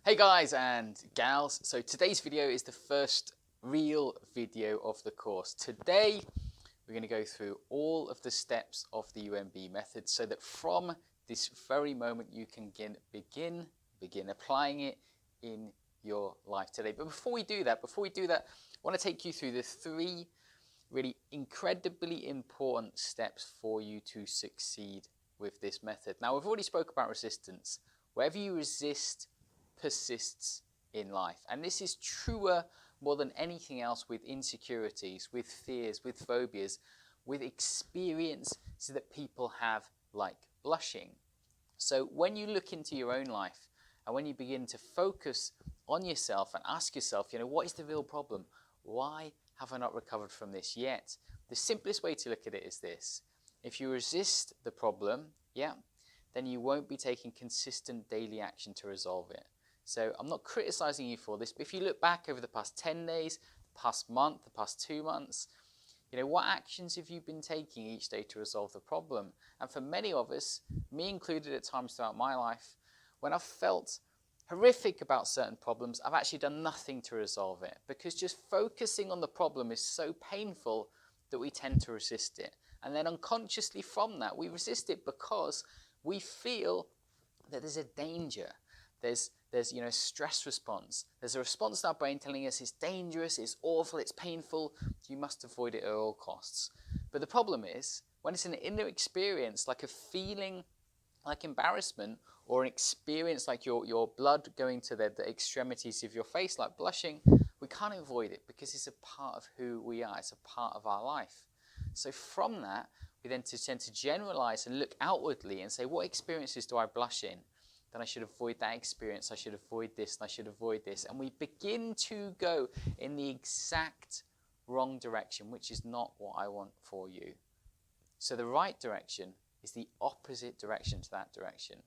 Hey guys and gals, so today's video is the first real video of the course. Today we're going to go through all of the steps of the UNB method so that from this very moment you can begin applying it in your life today. But before we do that, I want to take you through the three really incredibly important steps for you to succeed with this method. Now, we've already spoke about resistance. Wherever you resist persists in life, and this is truer more than anything else with insecurities, with fears, with phobias, with experiences that people have like blushing. So when you look into your own life and when you begin to focus on yourself and ask yourself, what is the real problem? Why have I not recovered from this yet? The simplest way to look at it is this: if you resist the problem, then you won't be taking consistent daily action to resolve it. So I'm not criticizing you for this, but if you look back over the past 10 days, the past month, the past 2 months, what actions have you been taking each day to resolve the problem? And for many of us, me included at times throughout my life, when I've felt horrific about certain problems, I've actually done nothing to resolve it, because just focusing on the problem is so painful that we tend to resist it. And then unconsciously from that, we resist it because we feel that there's a danger. There's stress response. There's a response to our brain telling us it's dangerous, it's awful, it's painful, you must avoid it at all costs. But the problem is, when it's an inner experience, like a feeling like embarrassment, or an experience like your blood going to the extremities of your face, like blushing, we can't avoid it because it's a part of who we are, it's a part of our life. So from that, we then tend to generalize and look outwardly and say, what experiences do I blush in? Then I should avoid that experience, I should avoid this, and I should avoid this. And we begin to go in the exact wrong direction, which is not what I want for you. So the right direction is the opposite direction to that direction.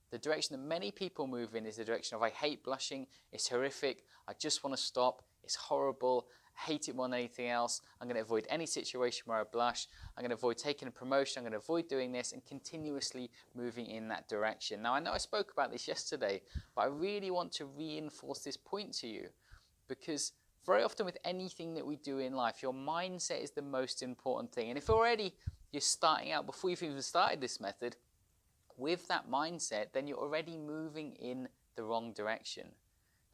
The direction that many people move in is the direction of, I hate blushing, it's horrific, I just want to stop, it's horrible, I hate it more than anything else, I'm going to avoid any situation where I blush, I'm going to avoid taking a promotion, I'm going to avoid doing this, and continuously moving in that direction. Now, I know I spoke about this yesterday, but I really want to reinforce this point to you, because very often with anything that we do in life, your mindset is the most important thing. And if already you're starting out, before you've even started this method, with that mindset, then you're already moving in the wrong direction.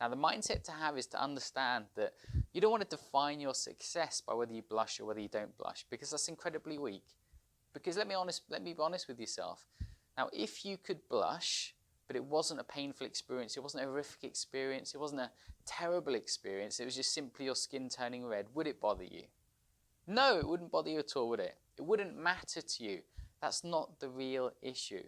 Now, the mindset to have is to understand that you don't want to define your success by whether you blush or whether you don't blush, because that's incredibly weak. Because let me be honest with yourself. Now, if you could blush, but it wasn't a painful experience, it wasn't a horrific experience, it wasn't a terrible experience, it was just simply your skin turning red, would it bother you? No, it wouldn't bother you at all, would it? It wouldn't matter to you. That's not the real issue.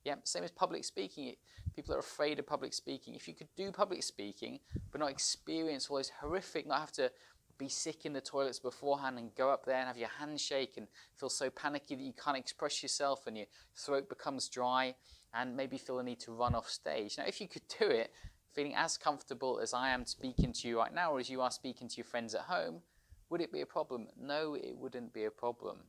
Yeah, same as public speaking. People are afraid of public speaking. If you could do public speaking, but not experience all those horrific, not have to be sick in the toilets beforehand and go up there and have your hands shake and feel so panicky that you can't express yourself and your throat becomes dry and maybe feel the need to run off stage. Now, if you could do it, feeling as comfortable as I am speaking to you right now, or as you are speaking to your friends at home, would it be a problem? No, it wouldn't be a problem.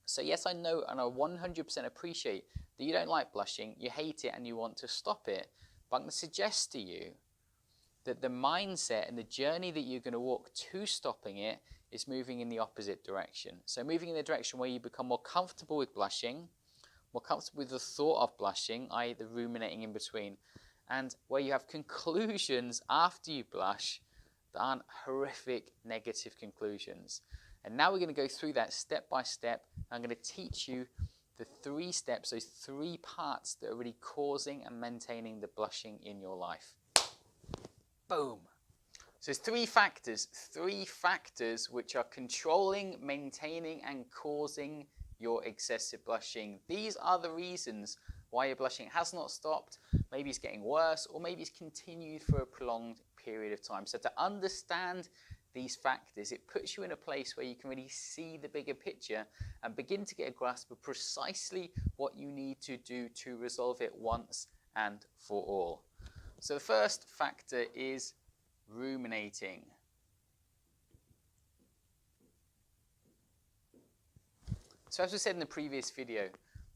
So yes, I know and I 100% appreciate that you don't like blushing, you hate it and you want to stop it. But I'm going to suggest to you that the mindset and the journey that you're going to walk to stopping it is moving in the opposite direction. So moving in the direction where you become more comfortable with blushing, more comfortable with the thought of blushing, i.e. the ruminating in between, and where you have conclusions after you blush that aren't horrific negative conclusions. And now we're going to go through that step by step. I'm going to teach you the 3 steps, those 3 parts that are really causing and maintaining the blushing in your life. Boom. So there's 3 factors which are controlling, maintaining and causing your excessive blushing. These are the reasons why your blushing has not stopped, maybe it's getting worse, or maybe it's continued for a prolonged period of time. So to understand these factors, it puts you in a place where you can really see the bigger picture and begin to get a grasp of precisely what you need to do to resolve it once and for all. So the first factor is ruminating. So as we said in the previous video,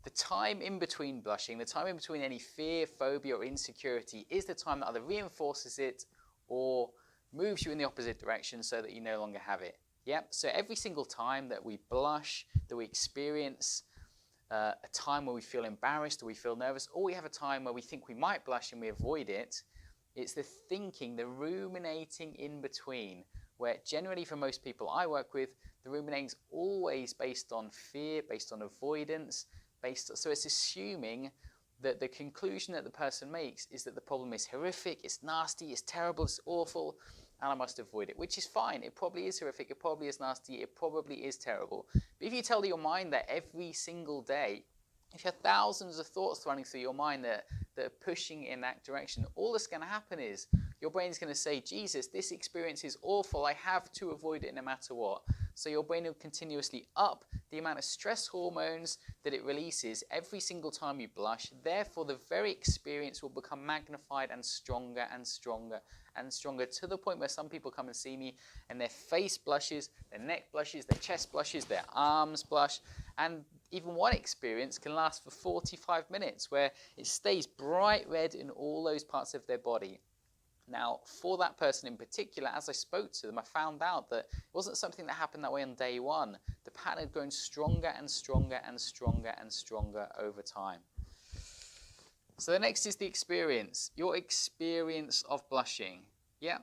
the time in between blushing, the time in between any fear, phobia or insecurity is the time that either reinforces it or moves you in the opposite direction so that you no longer have it. Yep. So every single time that we blush, that we experience a time where we feel embarrassed or we feel nervous, or we have a time where we think we might blush and we avoid it, it's the thinking, the ruminating in between, where generally for most people I work with, the ruminating is always based on fear, based on avoidance, so it's assuming that the conclusion that the person makes is that the problem is horrific, it's nasty, it's terrible, it's awful, and I must avoid it, which is fine. It probably is horrific, it probably is nasty, it probably is terrible. But if you tell your mind that every single day, if you have thousands of thoughts running through your mind that are pushing in that direction, all that's going to happen is your brain's going to say, Jesus, this experience is awful, I have to avoid it no matter what. So your brain will continuously up the amount of stress hormones that it releases every single time you blush. Therefore, the very experience will become magnified and stronger and stronger and stronger, to the point where some people come and see me and their face blushes, their neck blushes, their chest blushes, their arms blush, and even one experience can last for 45 minutes where it stays bright red in all those parts of their body. Now, for that person in particular, as I spoke to them, I found out that it wasn't something that happened that way on day one. The pattern had grown stronger and stronger and stronger and stronger over time. So the next is the experience, your experience of blushing. Yeah,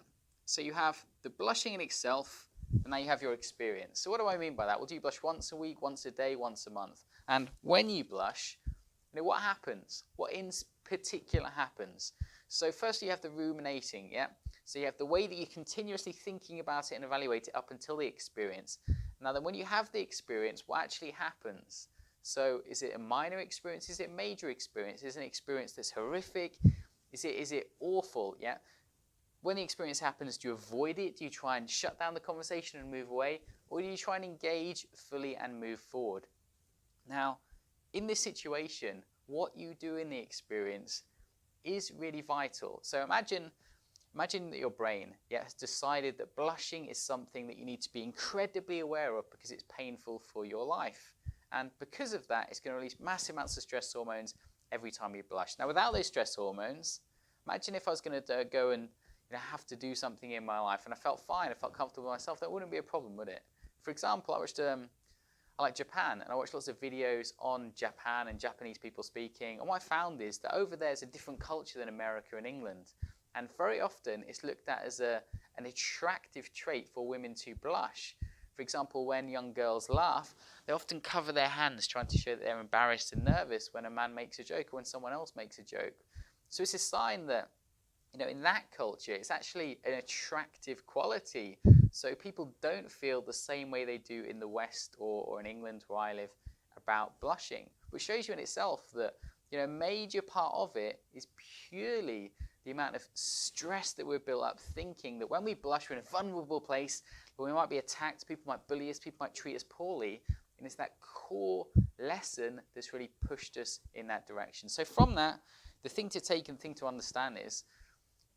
so you have the blushing in itself, and now you have your experience. So what do I mean by that? Well, do you blush once a week, once a day, once a month? And when you blush, what happens? What in particular happens? So firstly, you have the ruminating, yeah? So you have the way that you're continuously thinking about it and evaluate it up until the experience. Now then, when you have the experience, what actually happens? So is it a minor experience? Is it a major experience? Is it an experience that's horrific? Is it awful, yeah? When the experience happens, do you avoid it? Do you try and shut down the conversation and move away? Or do you try and engage fully and move forward? Now, in this situation, what you do in the experience is really vital. So imagine that your brain has decided that blushing is something that you need to be incredibly aware of because it's painful for your life. And because of that, it's going to release massive amounts of stress hormones every time you blush. Now, without those stress hormones, imagine if I was going to go and have to do something in my life and I felt fine, I felt comfortable with myself, that wouldn't be a problem, would it? For example, I like Japan, and I watched lots of videos on Japan and Japanese people speaking, and what I found is that over there is a different culture than America and England, and very often it's looked at as an attractive trait for women to blush. For example, when young girls laugh, they often cover their hands trying to show that they're embarrassed and nervous when a man makes a joke or when someone else makes a joke. So it's a sign that, in that culture, it's actually an attractive quality. So people don't feel the same way they do in the West or in England where I live about blushing, which shows you in itself that a major part of it is purely the amount of stress that we're built up thinking that when we blush, we're in a vulnerable place, where we might be attacked, people might bully us, people might treat us poorly, and it's that core lesson that's really pushed us in that direction. So from that, the thing to take and thing to understand is,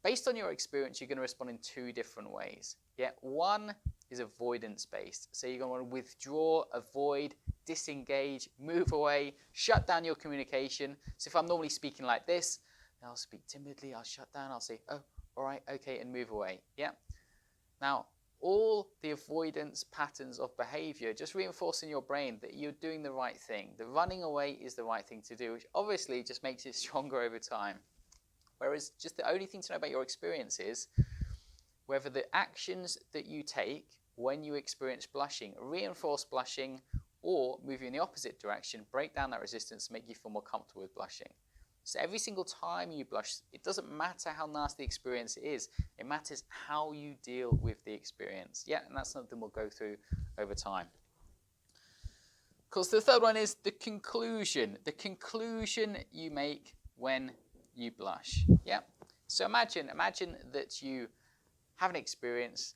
based on your experience, you're going to respond in two different ways. Yeah, one is avoidance-based. So you're going to want to withdraw, avoid, disengage, move away, shut down your communication. So if I'm normally speaking like this, I'll speak timidly, I'll shut down, I'll say, oh, all right, okay, and move away. Yeah. Now, all the avoidance patterns of behavior just reinforce in your brain that you're doing the right thing. The running away is the right thing to do, which obviously just makes it stronger over time. Whereas just the only thing to know about your experience is whether the actions that you take when you experience blushing reinforce blushing or move you in the opposite direction, break down that resistance, make you feel more comfortable with blushing. So every single time you blush, it doesn't matter how nasty the experience is, it matters how you deal with the experience. Yeah, and that's something we'll go through over time. Of course, the third one is the conclusion you make when you blush. Yeah. So imagine that you have an experience,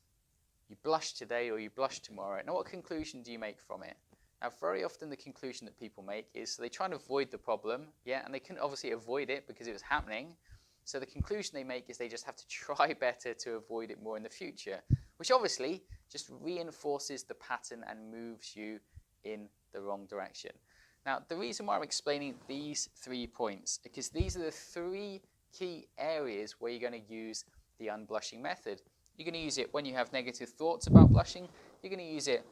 you blush today or you blush tomorrow. Now, what conclusion do you make from it? Now, very often the conclusion that people make is they try and avoid the problem, yeah, and they couldn't obviously avoid it because it was happening. So the conclusion they make is they just have to try better to avoid it more in the future, which obviously just reinforces the pattern and moves you in the wrong direction. Now, the reason why I'm explaining these 3 points, because these are the 3 key areas where you're going to use the unblushing method. You're going to use it when you have negative thoughts about blushing. You're going to use it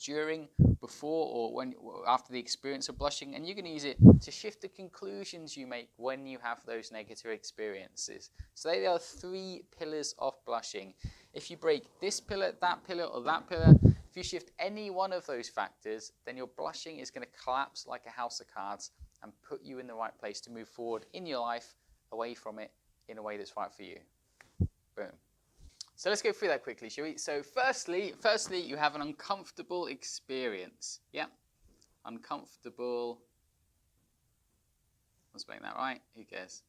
during, before, or after the experience of blushing, and you're going to use it to shift the conclusions you make when you have those negative experiences. So they are 3 pillars of blushing. If you break this pillar, that pillar, or that pillar, if you shift any one of those factors, then your blushing is going to collapse like a house of cards and put you in the right place to move forward in your life, away from it, in a way that's right for you. Boom. So let's go through that quickly, shall we? So firstly, you have an uncomfortable experience. Yeah, uncomfortable. I'm spelling that right. Who cares?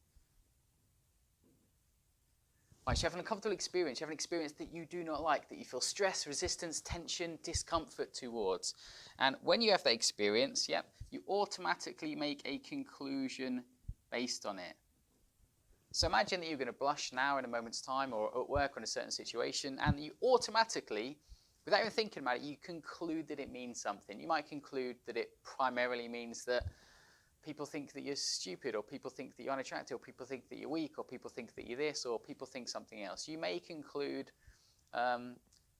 Right, so you have an uncomfortable experience. You have an experience that you do not like, that you feel stress, resistance, tension, discomfort towards. And when you have that experience, you automatically make a conclusion based on it. So imagine that you're going to blush now in a moment's time, or at work, or in a certain situation, and you automatically, without even thinking about it, you conclude that it means something. You might conclude that it primarily means that people think that you're stupid, or people think that you're unattractive, or people think that you're weak, or people think that you're this, or people think something else. You may conclude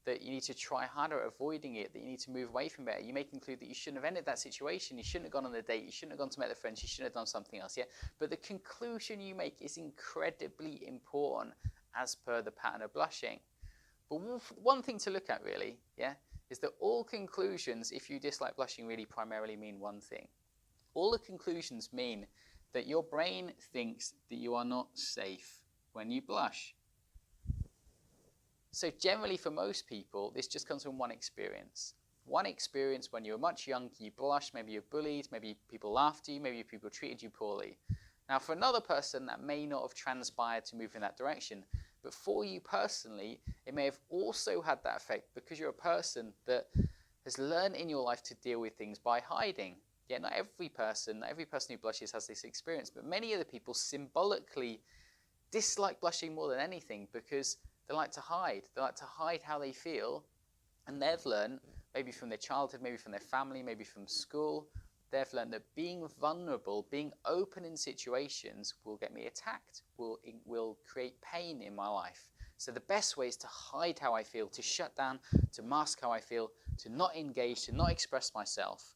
that you need to try harder at avoiding it, that you need to move away from it. You may conclude that you shouldn't have ended that situation, you shouldn't have gone on a date, you shouldn't have gone to meet the friends, you shouldn't have done something else. But the conclusion you make is incredibly important as per the pattern of blushing. But one thing to look at really, is that all conclusions, if you dislike blushing, really primarily mean one thing. All the conclusions mean that your brain thinks that you are not safe when you blush. So generally for most people, this just comes from one experience. One experience when you were much younger, you blushed, maybe you're bullied, maybe people laughed at you, maybe people treated you poorly. Now for another person, that may not have transpired to move in that direction, but for you personally, it may have also had that effect because you're a person that has learned in your life to deal with things by hiding. Not every person who blushes has this experience, but many of the people symbolically dislike blushing more than anything because they like to hide. They like to hide how they feel, and they've learned, maybe from their childhood, maybe from their family, maybe from school, they've learned that being vulnerable, being open in situations will get me attacked, will create pain in my life. So the best way is to hide how I feel, to shut down, to mask how I feel, to not engage, to not express myself.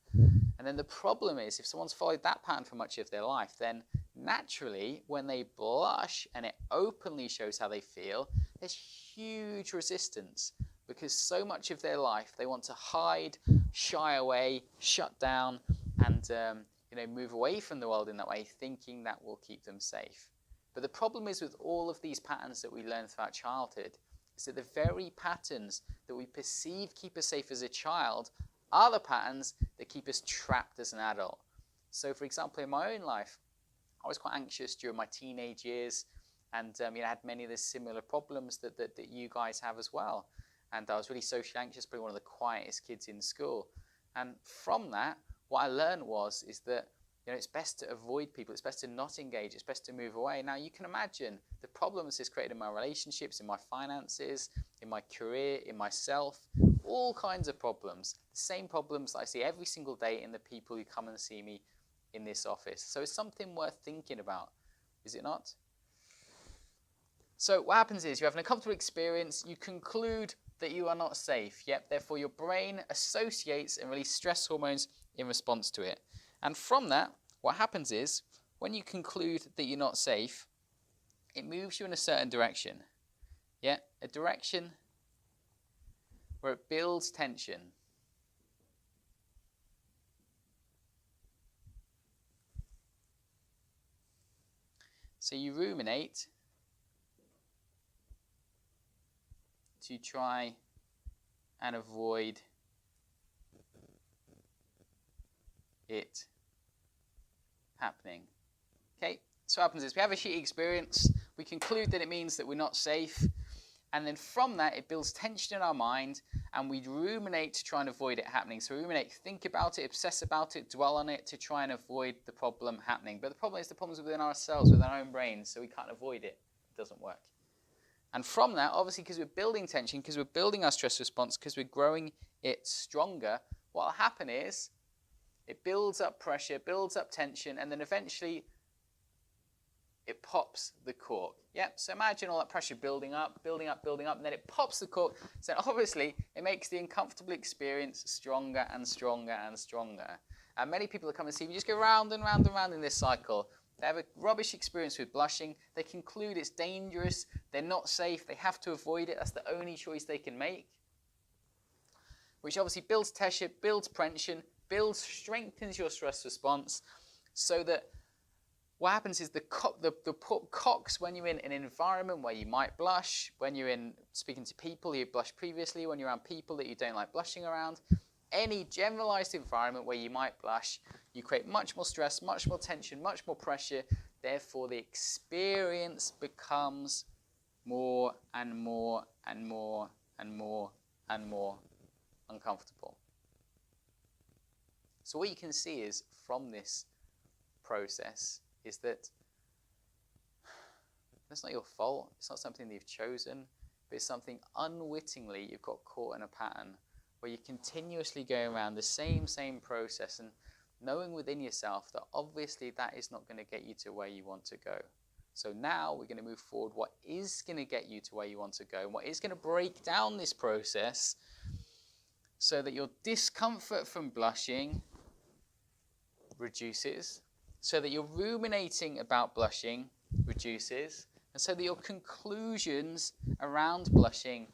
And then the problem is, if someone's followed that pattern for much of their life, then naturally, when they blush and it openly shows how they feel, there's huge resistance because so much of their life they want to hide, shy away, shut down, and move away from the world in that way, thinking that will keep them safe. But the problem is with all of these patterns that we learn throughout childhood, is that the very patterns that we perceive keep us safe as a child are the patterns that keep us trapped as an adult. So for example, in my own life, I was quite anxious during my teenage years, and I had many of the similar problems that you guys have as well. And I was really socially anxious, probably one of the quietest kids in school. And from that, what I learned is that it's best to avoid people, it's best to not engage, it's best to move away. Now you can imagine the problems this created in my relationships, in my finances, in my career, in myself, all kinds of problems. The same problems that I see every single day in the people who come and see me in this office. So it's something worth thinking about, is it not? So what happens is you have an uncomfortable experience, you conclude that you are not safe, therefore your brain associates and releases stress hormones in response to it. And from that, what happens is, when you conclude that you're not safe, it moves you in a certain direction. A direction where it builds tension. So you ruminate to try and avoid it happening. Okay, so what happens is we have a shitty experience, we conclude that it means that we're not safe, and then from that it builds tension in our mind, and we ruminate to try and avoid it happening. So ruminate, think about it, obsess about it, dwell on it to try and avoid the problem happening. But the problem is the problem's within ourselves, within our own brains, so we can't avoid it. It doesn't work. And from that, obviously, because we're building tension, because we're building our stress response, because we're growing it stronger, what will happen is It builds up pressure, builds up tension, and then eventually it pops the cork. Yep, so imagine all that pressure building up, building up, building up, and then it pops the cork. So obviously, it makes the uncomfortable experience stronger and stronger and stronger. And many people that come and see me just go round and round and round in this cycle. They have a rubbish experience with blushing. They conclude it's dangerous, they're not safe, they have to avoid it. That's the only choice they can make. Which obviously builds tension, builds tension, strengthens your stress response, so that what happens is the cocks when you're in an environment where you might blush, when you're in speaking to people you've blushed previously, when you're around people that you don't like blushing around, any generalized environment where you might blush, you create much more stress, much more tension, much more pressure. Therefore, the experience becomes more and more and more and more and more uncomfortable. So what you can see is from this process is that that's not your fault. It's not something that you've chosen, but it's something unwittingly you've got caught in a pattern where you're continuously going around the same process and knowing within yourself that obviously that is not going to get you to where you want to go. So now we're going to move forward. What is going to get you to where you want to go, and what is going to break down this process so that your discomfort from blushing reduces, so that your ruminating about blushing reduces, and so that your conclusions around blushing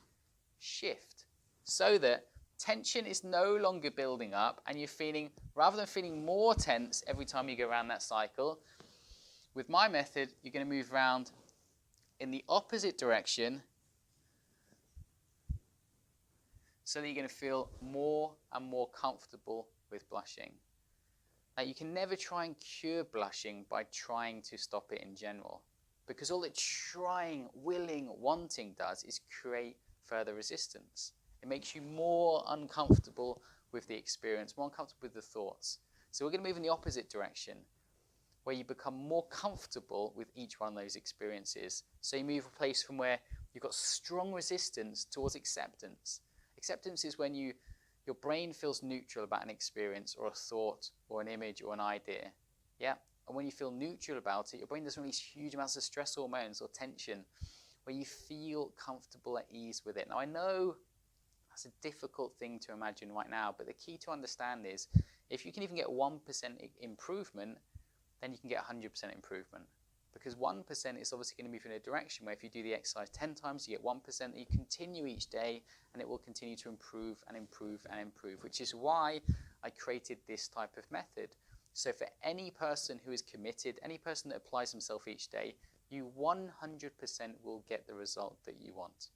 shift, so that tension is no longer building up and you're feeling, rather than feeling more tense every time you go around that cycle, with my method, you're going to move around in the opposite direction so that you're going to feel more and more comfortable with blushing. Now, you can never try and cure blushing by trying to stop it in general, because all that trying, willing, wanting does is create further resistance. It makes you more uncomfortable with the experience, more uncomfortable with the thoughts. So we're going to move in the opposite direction, where you become more comfortable with each one of those experiences. So you move a place from where you've got strong resistance towards acceptance. Acceptance is when your brain feels neutral about an experience or a thought or an image or an idea. Yeah? And when you feel neutral about it, your brain doesn't release huge amounts of stress hormones or tension, where you feel comfortable at ease with it. Now, I know that's a difficult thing to imagine right now, but the key to understand is if you can even get 1% improvement, then you can get 100% improvement. Because 1% is obviously going to move in a direction where if you do the exercise 10 times, you get 1%, that you continue each day, and it will continue to improve and improve and improve, which is why I created this type of method. So for any person who is committed, any person that applies himself each day, you 100% will get the result that you want.